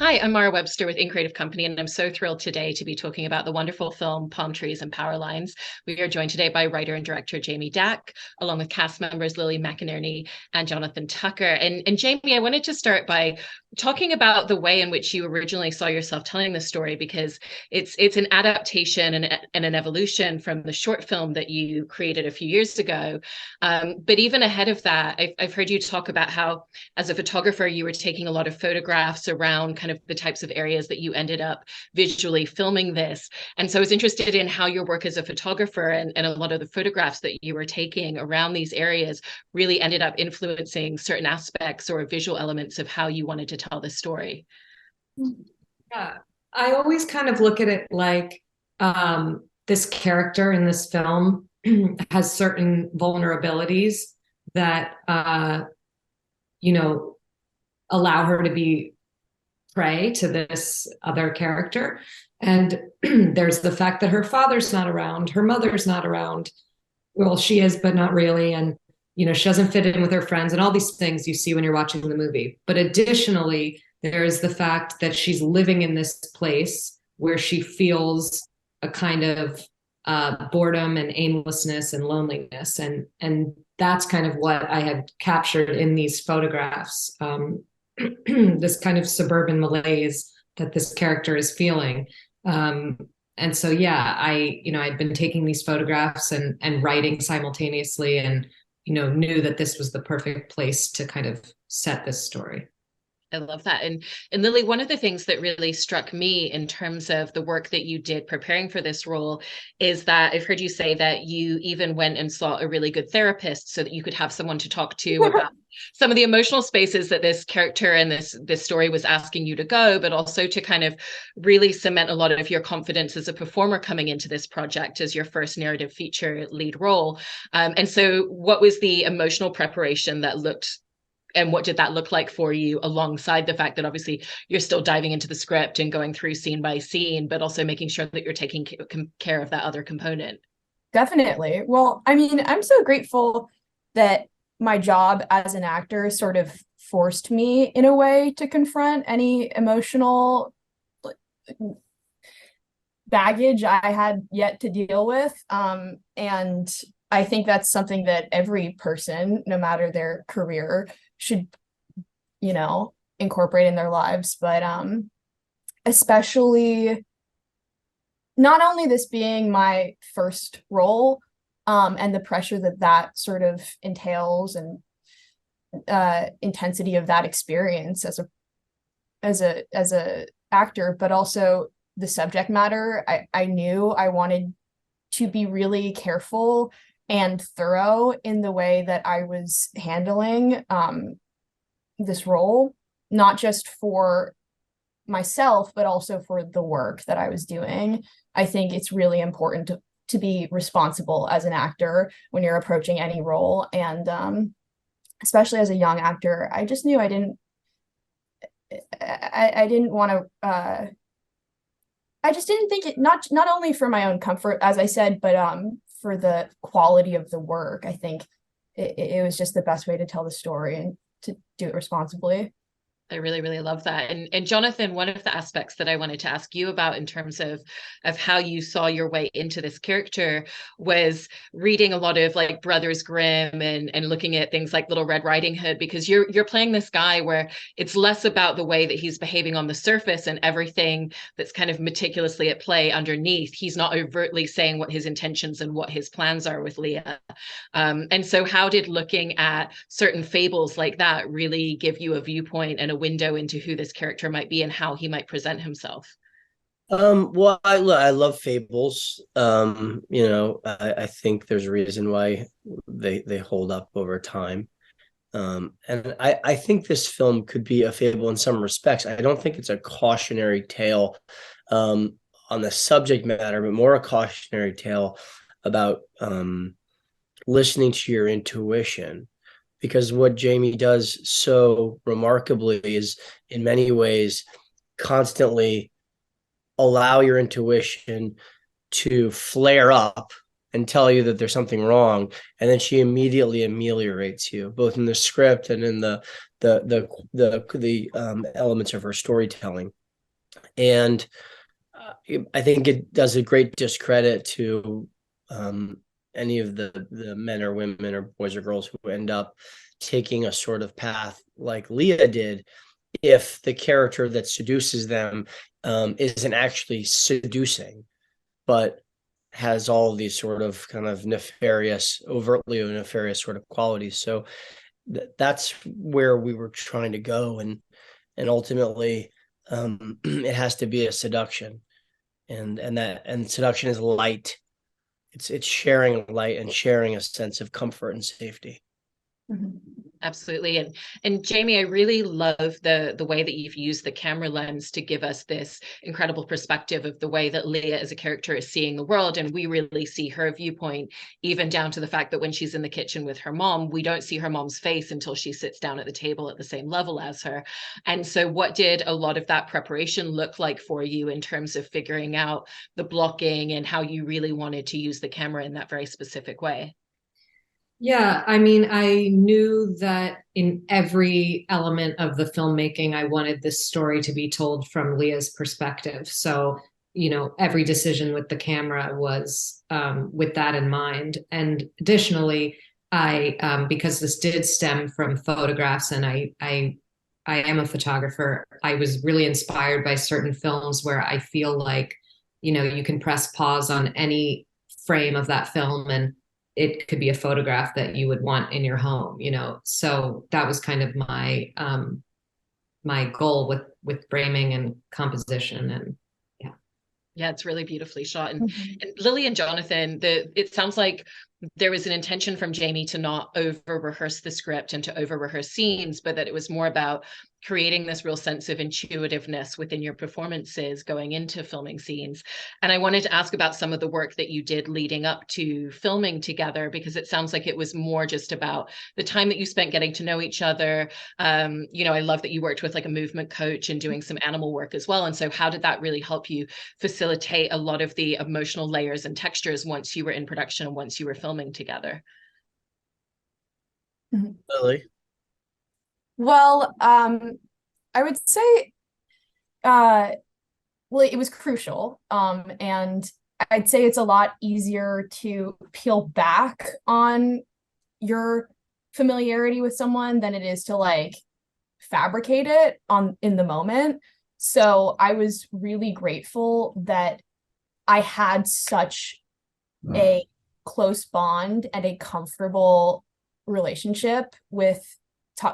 Hi, I'm Mara Webster with In Creative Company, and I'm so thrilled today to be talking about the wonderful film Palm Trees and Power Lines. We are joined today by writer and director Jamie Dack, along with cast members Lily McInerny and Jonathan Tucker. And Jamie, I wanted to start by talking about the way in which you originally saw yourself telling the story, because it's an adaptation and an evolution from the short film that you created a few years ago. But even ahead of that, I've heard you talk about how, as a photographer, you were taking a lot of photographs around kind of the types of areas that you ended up visually filming this. And so I was interested in how your work as a photographer and a lot of the photographs that you were taking around these areas really ended up influencing certain aspects or visual elements of how you wanted to tell the story. Yeah, I always kind of look at it like this character in this film has certain vulnerabilities that, you know, allow her to be prey to this other character. And there's the fact that her father's not around, her mother's not around. Well, she is, but not really. And, she doesn't fit in with her friends and all these things you see when you're watching the movie. But additionally, there's the fact that she's living in this place where she feels a kind of boredom and aimlessness and loneliness. And that's kind of what I had captured in these photographs. This kind of suburban malaise that this character is feeling. And so, yeah, I'd been taking these photographs and writing simultaneously, and, knew that this was the perfect place to kind of set this story. I love that. And Lily, one of the things that really struck me in terms of the work that you did preparing for this role is that I've heard you say that you even went and saw a really good therapist so that you could have someone to talk to about some of the emotional spaces that this character and this story was asking you to go, but also to kind of really cement a lot of your confidence as a performer coming into this project as your first narrative feature lead role. And so what was the emotional preparation that looked and what did that look like for you, alongside the fact that obviously you're still diving into the script and going through scene by scene, but also making sure that you're taking care of that other component? Definitely. Well, I mean, I'm so grateful that my job as an actor sort of forced me in a way to confront any emotional baggage I had yet to deal with. And I think that's something that every person, no matter their career, should, incorporate in their lives. But especially not only this being my first role, and the pressure that sort of entails, and intensity of that experience as a actor, but also the subject matter. I knew I wanted to be really careful and thorough in the way that I was handling this role, not just for myself, but also for the work that I was doing. I think it's really important to be responsible as an actor when you're approaching any role. And especially as a young actor, I just knew I didn't want to, I just didn't think it, not only for my own comfort, as I said, but for the quality of the work. I think it was just the best way to tell the story and to do it responsibly. I really, really love that. And Jonathan, one of the aspects that I wanted to ask you about in terms of how you saw your way into this character was reading a lot of like Brothers Grimm and looking at things like Little Red Riding Hood, because you're playing this guy where it's less about the way that he's behaving on the surface and everything that's kind of meticulously at play underneath. He's not overtly saying what his intentions and what his plans are with Leah. And so how did looking at certain fables like that really give you a viewpoint and a window into who this character might be and how he might present himself? Well, I love fables. I think there's a reason why they hold up over time. And I think this film could be a fable in some respects. I don't think it's a cautionary tale on the subject matter, but more a cautionary tale about listening to your intuition. Because what Jamie does so remarkably is, in many ways, constantly allow your intuition to flare up and tell you that there's something wrong, and then she immediately ameliorates you, both in the script and in the elements of her storytelling. And I think it does a great discredit to any of the men or women or boys or girls who end up taking a sort of path like Leah did, if the character that seduces them isn't actually seducing, but has all of these sort of kind of nefarious, overtly nefarious sort of qualities. So that's where we were trying to go, and ultimately it has to be a seduction, and seduction is light. It's sharing light and sharing a sense of comfort and safety. Mm-hmm. Absolutely. And Jamie, I really love the way that you've used the camera lens to give us this incredible perspective of the way that Leah as a character is seeing the world. And we really see her viewpoint, even down to the fact that when she's in the kitchen with her mom, we don't see her mom's face until she sits down at the table at the same level as her. And so what did a lot of that preparation look like for you in terms of figuring out the blocking and how you really wanted to use the camera in that very specific way? Yeah, I mean, I knew that in every element of the filmmaking, I wanted this story to be told from Leah's perspective. So, every decision with the camera was with that in mind. And additionally, because this did stem from photographs, and I am a photographer, I was really inspired by certain films where I feel like, you can press pause on any frame of that film and it could be a photograph that you would want in your home, So that was kind of my my goal with framing and composition, and yeah. Yeah, it's really beautifully shot. And, Mhm. and Lily and Jonathan, it sounds like there was an intention from Jamie to not over rehearse the script and to over rehearse scenes, but that it was more about creating this real sense of intuitiveness within your performances going into filming scenes. And I wanted to ask about some of the work that you did leading up to filming together, because it sounds like it was more just about the time that you spent getting to know each other. I love that you worked with like a movement coach and doing some animal work as well. And so how did that really help you facilitate a lot of the emotional layers and textures once you were in production and once you were filming together? Lily? Well, I would say, well, it was crucial. And I'd say it's a lot easier to peel back on your familiarity with someone than it is to like fabricate it in the moment. So I was really grateful that I had such a close bond and a comfortable relationship with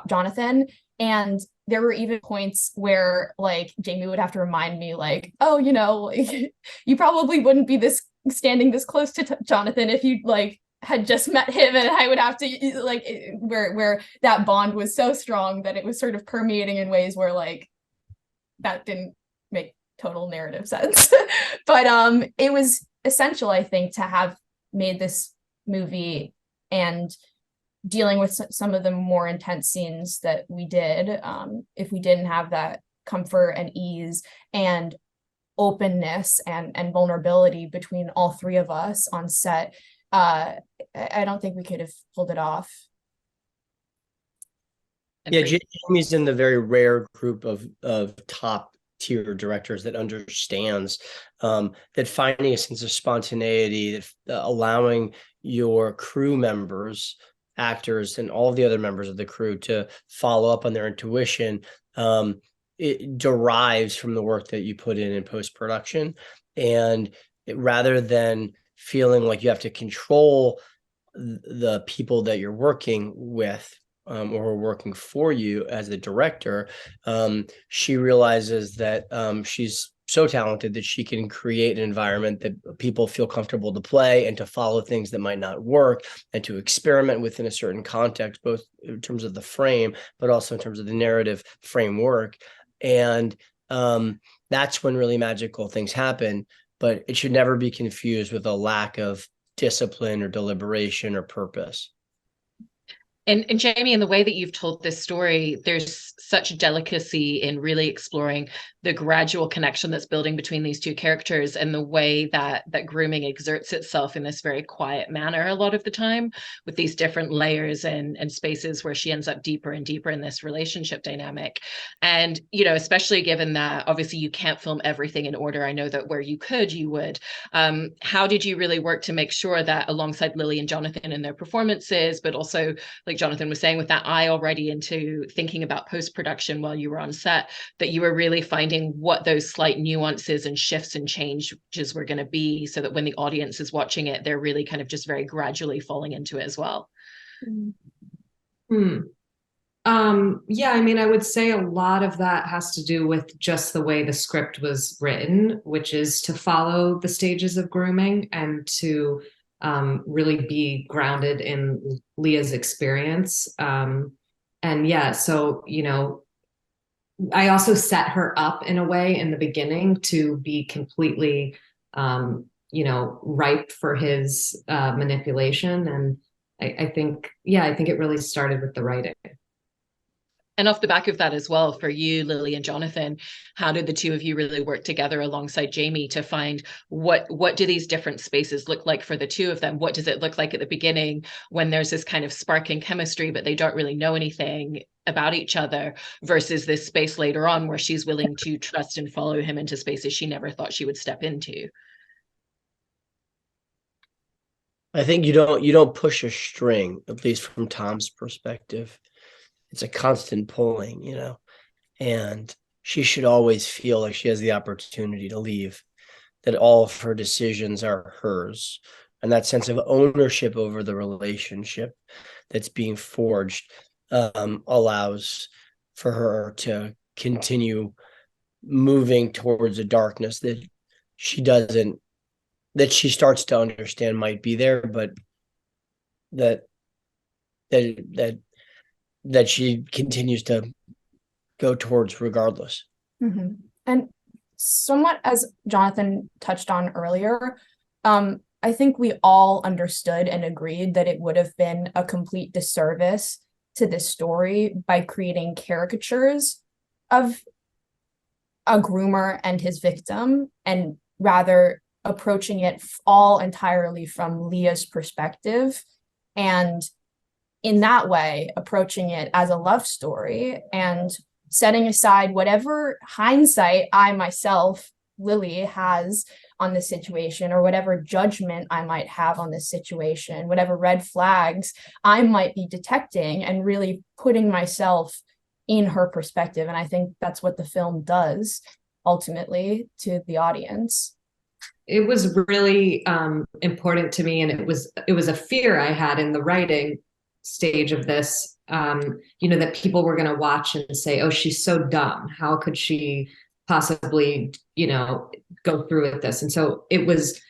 Jonathan. And there were even points where like Jamie would have to remind me like, oh, like, you probably wouldn't be standing this close to Jonathan if you like had just met him, and I would have to like where that bond was so strong that it was sort of permeating in ways where like that didn't make total narrative sense. But it was essential, I think, to have made this movie and dealing with some of the more intense scenes that we did. If we didn't have that comfort and ease and openness and vulnerability between all three of us on set, I don't think we could have pulled it off. Yeah, Jamie's in the very rare group of top tier directors that understands that finding a sense of spontaneity, that allowing your crew members, actors, and all the other members of the crew to follow up on their intuition, it derives from the work that you put in post-production. And rather than feeling like you have to control the people that you're working with, or working for you as the director, she realizes that she's so talented that she can create an environment that people feel comfortable to play and to follow things that might not work and to experiment within a certain context, both in terms of the frame, but also in terms of the narrative framework. And that's when really magical things happen, but it should never be confused with a lack of discipline or deliberation or purpose. And Jamie, in the way that you've told this story, there's such delicacy in really exploring the gradual connection that's building between these two characters, and the way that grooming exerts itself in this very quiet manner a lot of the time, with these different layers and spaces where she ends up deeper and deeper in this relationship dynamic. And, you know, especially given that obviously you can't film everything in order. I know that where you could, you would. How did you really work to make sure that alongside Lily and Jonathan in their performances, but also, like Jonathan was saying, with that eye already into thinking about post-production while you were on set, that you were really finding what those slight nuances and shifts and changes were going to be, so that when the audience is watching it, they're really kind of just very gradually falling into it as well? Yeah, I mean, I would say a lot of that has to do with just the way the script was written, which is to follow the stages of grooming and to really be grounded in Leah's experience. And yeah, so, you know, I also set her up in a way in the beginning to be completely, you know, ripe for his manipulation. And I think it really started with the writing. And off the back of that as well, for you, Lily and Jonathan, how did the two of you really work together alongside Jamie to find what do these different spaces look like for the two of them? What does it look like at the beginning when there's this kind of sparking chemistry, but they don't really know anything about each other, versus this space later on where she's willing to trust and follow him into spaces she never thought she would step into? I think you don't push a string, at least from Tom's perspective. It's a constant pulling, you know, and she should always feel like she has the opportunity to leave, that all of her decisions are hers. And that sense of ownership over the relationship that's being forged allows for her to continue moving towards a darkness that she starts to understand might be there, but that she continues to go towards regardless. Mm-hmm. And somewhat as Jonathan touched on earlier, I think we all understood and agreed that it would have been a complete disservice to this story by creating caricatures of a groomer and his victim, and rather approaching it all entirely from Leah's perspective, and in that way approaching it as a love story, and setting aside whatever hindsight I myself, Lily, has on the situation, or whatever judgment I might have on this situation, whatever red flags I might be detecting, and really putting myself in her perspective. And I think that's what the film does ultimately to the audience. It was really important to me, and it was a fear I had in the writing stage of this, you know, that people were going to watch and say, oh, she's so dumb, how could she possibly, you know, go through with this? And so it was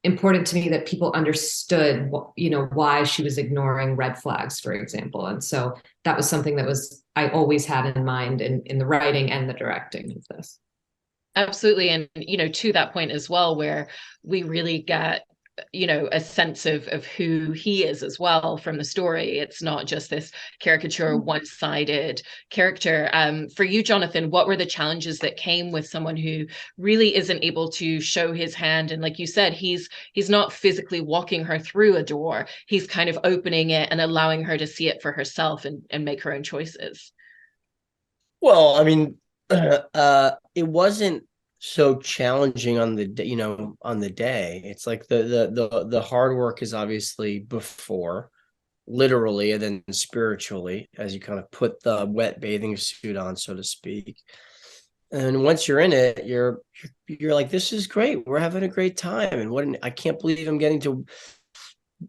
important to me that people understood, you know, why she was ignoring red flags, for example. And so that was something that I always had in mind in the writing and the directing of this. Absolutely. And, you know, to that point as well, where we really get, you know, a sense of who he is as well from the story. It's not just this caricature, one-sided character. For you, Jonathan, what were the challenges that came with someone who really isn't able to show his hand? And like you said, he's not physically walking her through a door. He's kind of opening it and allowing her to see it for herself and make her own choices. Well, I mean, it wasn't so challenging on the day. It's like the hard work is obviously before, literally, and then spiritually, as you kind of put the wet bathing suit on, so to speak. And once you're in it, you're like, this is great. We're having a great time. And I can't believe I'm getting to,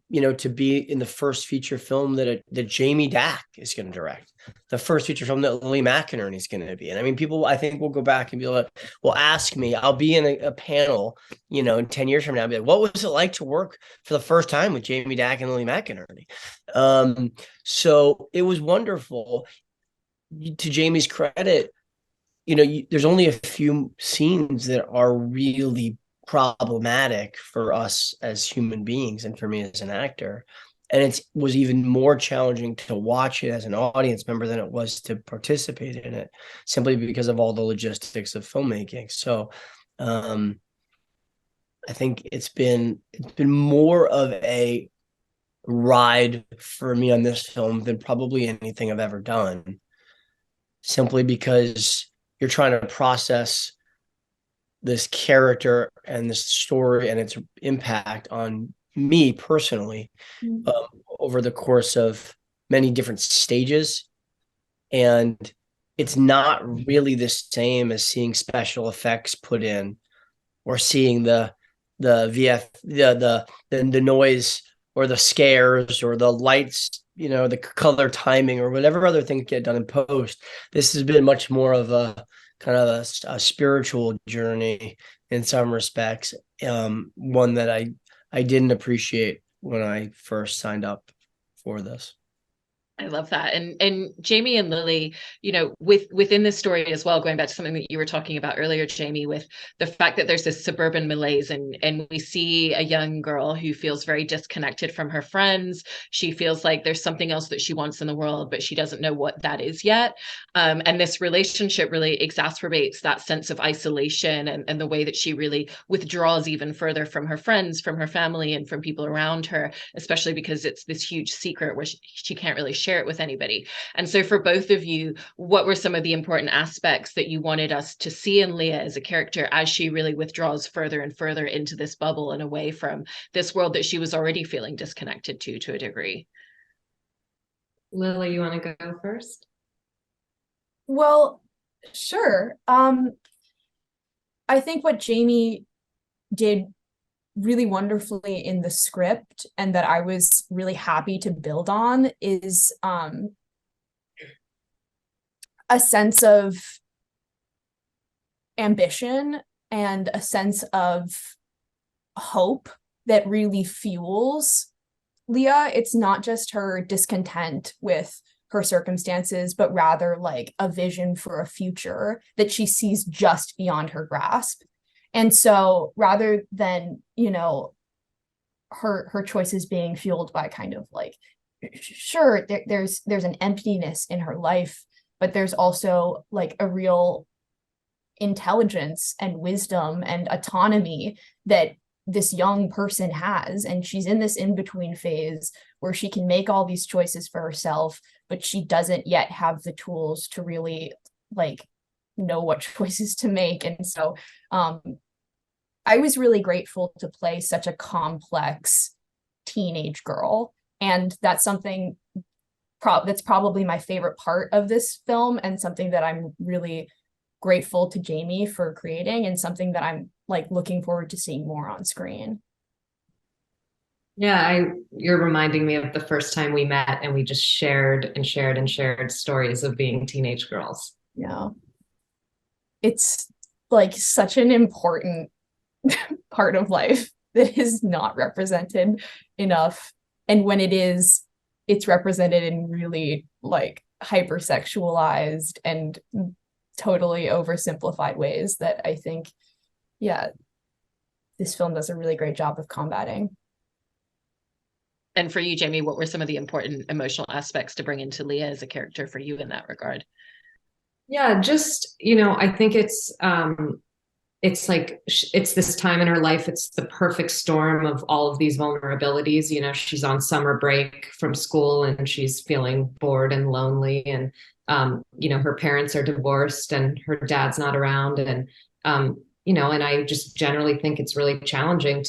you know, to be in the first feature film that Jamie Dack is going to direct, the first feature film that Lily McInerny is going to be. And I mean, people, I think, will go back and be like, well, ask me, I'll be in a panel, you know, in 10 years from now, I'll be like, what was it like to work for the first time with Jamie Dack and Lily McInerny? So it was wonderful. To Jamie's credit, you know, there's only a few scenes that are really problematic for us as human beings and for me as an actor. And it was even more challenging to watch it as an audience member than it was to participate in it, simply because of all the logistics of filmmaking. So I think it's been more of a ride for me on this film than probably anything I've ever done, simply because you're trying to process this character and this story and its impact on me personally over the course of many different stages. And it's not really the same as seeing special effects put in, or seeing the the noise or the scares or the lights, the color timing or whatever other things get done in post. This has been much more of a kind of a spiritual journey in some respects, one that I didn't appreciate when I first signed up for this. I love that. And Jamie and Lily, within this story as well, going back to something that you were talking about earlier, Jamie, with the fact that there's this suburban malaise, and we see a young girl who feels very disconnected from her friends. She feels like there's something else that she wants in the world, but she doesn't know what that is yet. And this relationship really exacerbates that sense of isolation, and the way that she really withdraws even further from her friends, from her family, and from people around her, especially because it's this huge secret where she can't really share it with anybody. And so for both of you, what were some of the important aspects that you wanted us to see in Leah as a character as she really withdraws further and further into this bubble and away from this world that she was already feeling disconnected to a degree? Lily, you want to go first? Well, sure. I think what Jamie did really wonderfully in the script, and that I was really happy to build on, is a sense of ambition and a sense of hope that really fuels Leah. It's not just her discontent with her circumstances, but rather like a vision for a future that she sees just beyond her grasp. And so rather than, her choices being fueled by kind of like, sure, there's an emptiness in her life, but there's also like a real intelligence and wisdom and autonomy that this young person has. And she's in this in-between phase where she can make all these choices for herself, but she doesn't yet have the tools to really like know what choices to make. And so I was really grateful to play such a complex teenage girl. And that's something that's probably my favorite part of this film, and something that I'm really grateful to Jamie for creating, and something that I'm like looking forward to seeing more on screen. Yeah, you're reminding me of the first time we met and we just shared and shared and shared stories of being teenage girls. Yeah. It's like such an important part of life that is not represented enough. And when it is, it's represented in really like hypersexualized and totally oversimplified ways that I think, yeah, this film does a really great job of combating. And for you, Jamie, what were some of the important emotional aspects to bring into Leah as a character for you in that regard? Yeah, just, I think it's like, it's this time in her life. It's the perfect storm of all of these vulnerabilities. She's on summer break from school and she's feeling bored and lonely. And, her parents are divorced and her dad's not around. And, and I just generally think it's really challenging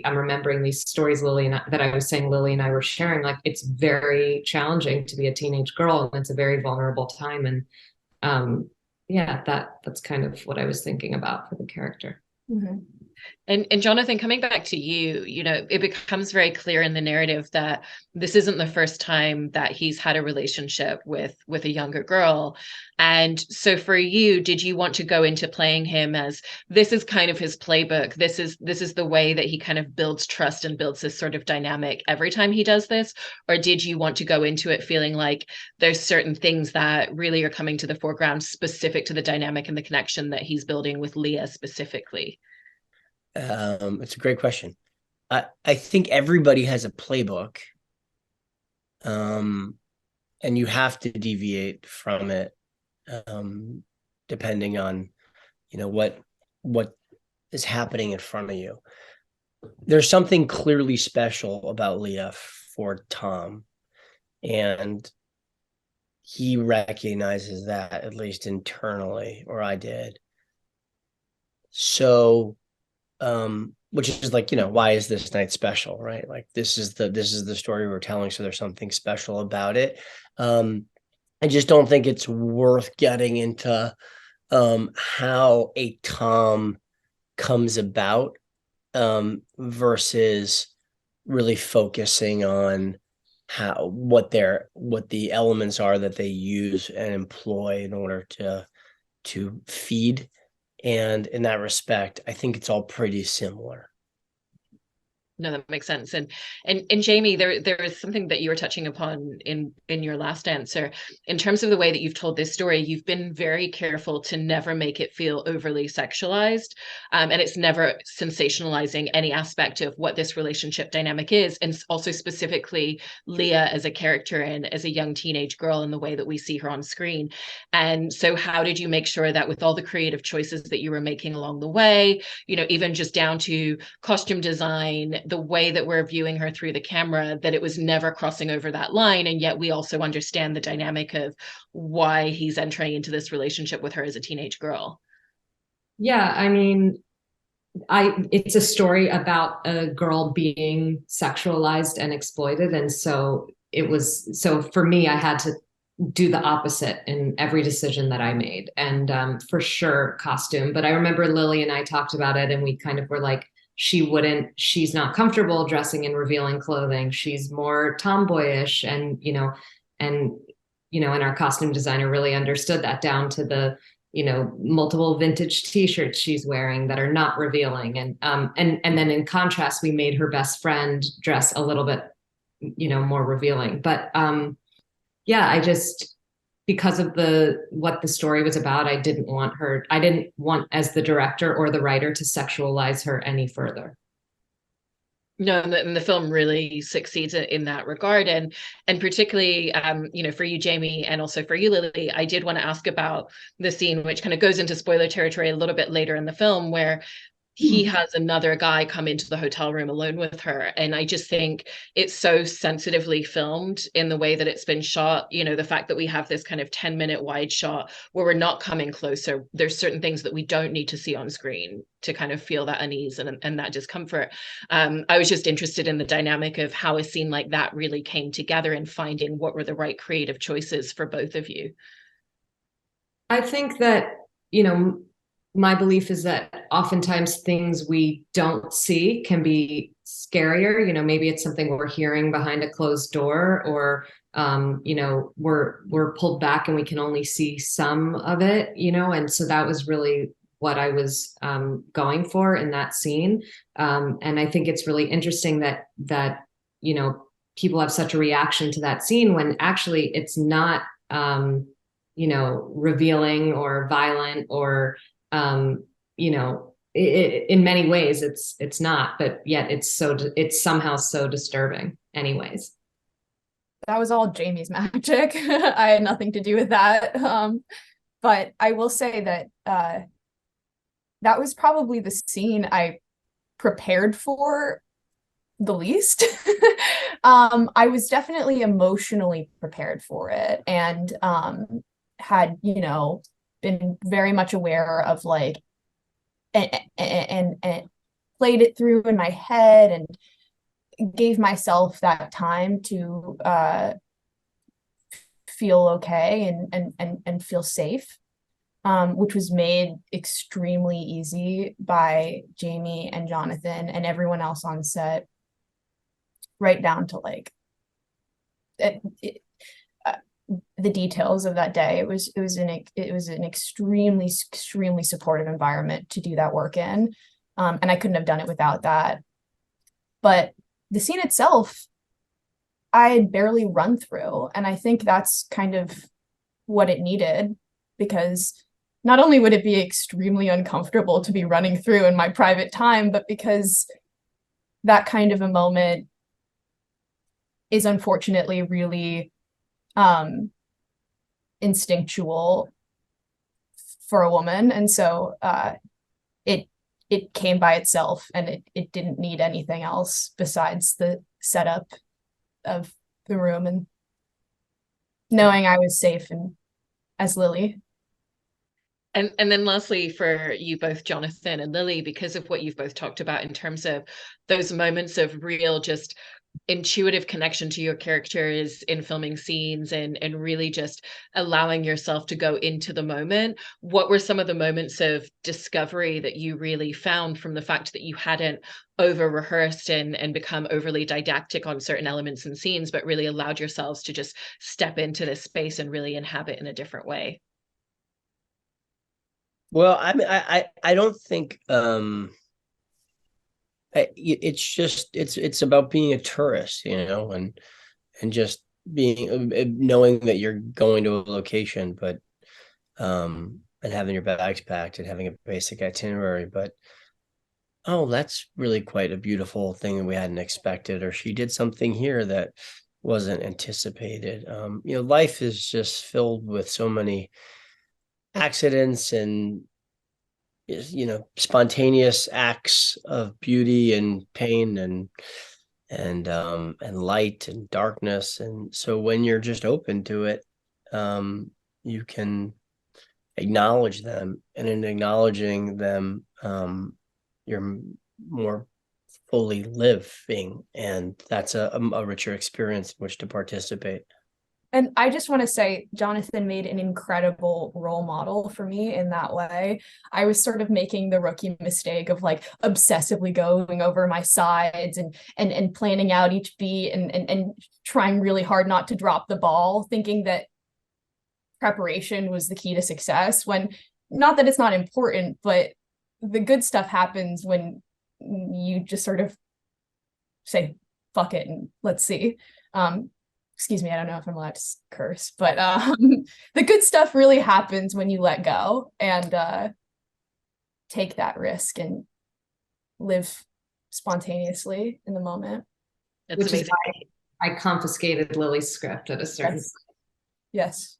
I'm remembering these stories, that I was saying Lily and I were sharing, like, it's very challenging to be a teenage girl, and it's a very vulnerable time. And, yeah, that's kind of what I was thinking about for the character. Mm-hmm. And Jonathan, coming back to you, it becomes very clear in the narrative that this isn't the first time that he's had a relationship with a younger girl. And so for you, did you want to go into playing him as this is kind of his playbook? This is the way that he kind of builds trust and builds this sort of dynamic every time he does this? Or did you want to go into it feeling like there's certain things that really are coming to the foreground specific to the dynamic and the connection that he's building with Leah specifically? It's a great question. I think everybody has a playbook, and you have to deviate from it, depending on, what is happening in front of you. There's something clearly special about Leah for Tom, and he recognizes that, at least internally, or I did. So, which is like, why is this night special, right? Like, this is the story we're telling, so there's something special about it. I just don't think it's worth getting into how a Tom comes about, versus really focusing on what the elements are that they use and employ in order to feed. And in that respect, I think it's all pretty similar. No, that makes sense. And Jamie, there is something that you were touching upon in your last answer. In terms of the way that you've told this story, you've been very careful to never make it feel overly sexualized. And it's never sensationalizing any aspect of what this relationship dynamic is. And also specifically Leah as a character and as a young teenage girl in the way that we see her on screen. And so how did you make sure that with all the creative choices that you were making along the way, even just down to costume design, the way that we're viewing her through the camera, that it was never crossing over that line, and yet we also understand the dynamic of why he's entering into this relationship with her as a teenage girl? Yeah, I mean, it's a story about a girl being sexualized and exploited, and so for me, I had to do the opposite in every decision that I made, and for sure costume. But I remember Lily and I talked about it, and we kind of were like, she's not comfortable dressing in revealing clothing. She's more tomboyish, and and our costume designer really understood that down to the multiple vintage t-shirts she's wearing that are not revealing. And then in contrast, we made her best friend dress a little bit, more revealing. But yeah, I just, because of what the story was about, I didn't want as the director or the writer to sexualize her any further. No, and the film really succeeds in that regard, and particularly, for you, Jamie, and also for you, Lily, I did want to ask about the scene, which kind of goes into spoiler territory a little bit later in the film, where he has another guy come into the hotel room alone with her. And I just think it's so sensitively filmed in the way that it's been shot. The fact that we have this kind of 10-minute wide shot where we're not coming closer. There's certain things that we don't need to see on screen to kind of feel that unease and that discomfort. I was just interested in the dynamic of how a scene like that really came together and finding what were the right creative choices for both of you. I think that, my belief is that oftentimes things we don't see can be scarier. Maybe it's something we're hearing behind a closed door, or we're pulled back and we can only see some of it. And so that was really what I was going for in that scene. And I think it's really interesting that people have such a reaction to that scene when actually it's not revealing or violent, or in many ways it's not, but yet it's somehow so disturbing anyways. That was all Jamie's magic. I had nothing to do with that. But I will say that that was probably the scene I prepared for the least. I was definitely emotionally prepared for it, and had been very much aware of and played it through in my head, and gave myself that time to feel okay and feel safe, which was made extremely easy by Jamie and Jonathan and everyone else on set, right down to the details of that day. It was an extremely supportive environment to do that work in, and I couldn't have done it without that. But the scene itself, I had barely run through, and I think that's kind of what it needed, because not only would it be extremely uncomfortable to be running through in my private time, but because that kind of a moment, is unfortunately really instinctual for a woman. And so it came by itself, and it didn't need anything else besides the setup of the room and knowing I was safe and as Lily. And then lastly, for you both, Jonathan and Lily, because of what you've both talked about in terms of those moments of real just intuitive connection to your characters in filming scenes, and really just allowing yourself to go into the moment, what were some of the moments of discovery that you really found from the fact that you hadn't over rehearsed and become overly didactic on certain elements and scenes, but really allowed yourselves to just step into this space and really inhabit in a different way? Well, I mean, I don't think it's just it's about being a tourist, you know, and just being knowing that you're going to a location, but and having your bags packed and having a basic itinerary, but oh, that's really quite a beautiful thing that we hadn't expected, or she did something here that wasn't anticipated. You know, life is just filled with so many accidents and, you know, spontaneous acts of beauty and pain and light and darkness. And so when you're just open to it, you can acknowledge them, and in acknowledging them, you're more fully living, and that's a richer experience in which to participate. And I just want to say, Jonathan made an incredible role model for me in that way. I was sort of making the rookie mistake of like obsessively going over my sides and planning out each beat and trying really hard not to drop the ball, thinking that preparation was the key to success, when not that it's not important, but the good stuff happens when you just sort of say, fuck it, and let's see. Excuse me, I don't know if I'm allowed to curse, but the good stuff really happens when you let go and take that risk and live spontaneously in the moment. That's Which amazing. is why I confiscated Lily's script at a certain Yes.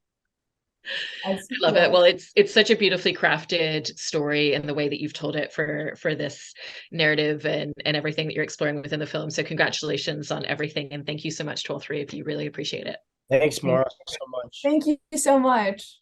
I love it. Well, it's such a beautifully crafted story, and the way that you've told it for this narrative and everything that you're exploring within the film. So congratulations on everything, and thank you so much to all three of you. Really appreciate it. Thanks, Mara, so much. Thank you so much.